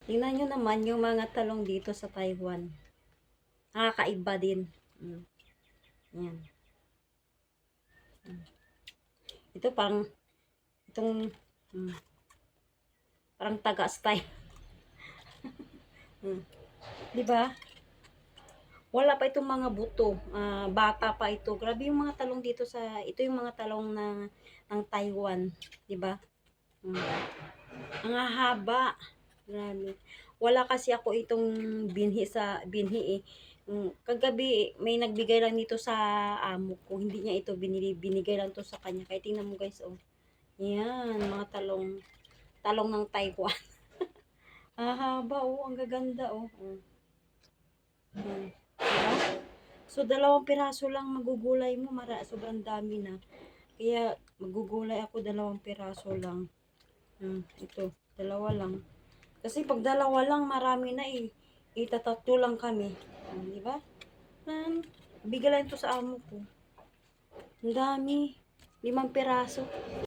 Tingnan nyo naman yung mga talong dito sa Taiwan. Nakakaiba din. Yan. Ito parang, itong, parang taga-style. Di ba? Wala pa itong mga buto. Bata pa ito. Grabe yung mga talong dito sa, ito yung mga talong ng Taiwan. Di ba? Ang haba. Grabe. Wala kasi ako itong binhi eh. Kagabi, may nagbigay lang nito sa amo ko. Hindi niya ito binigay lang to sa kanya. Kaya tingnan mo guys, oh. Yan, mga talong ng Taiwan. Haba, oh. Ang gaganda, oh. Diba? So, 2 piraso lang magugulay mo. Sobrang dami na. Kaya, magugulay ako 2 piraso lang. Ito, 2 lang. Kasi pag 2 lang, marami na eh. Itatatlo lang kami. Di ba? Bigay lang ito sa amo ko. Ang dami. 5 piraso.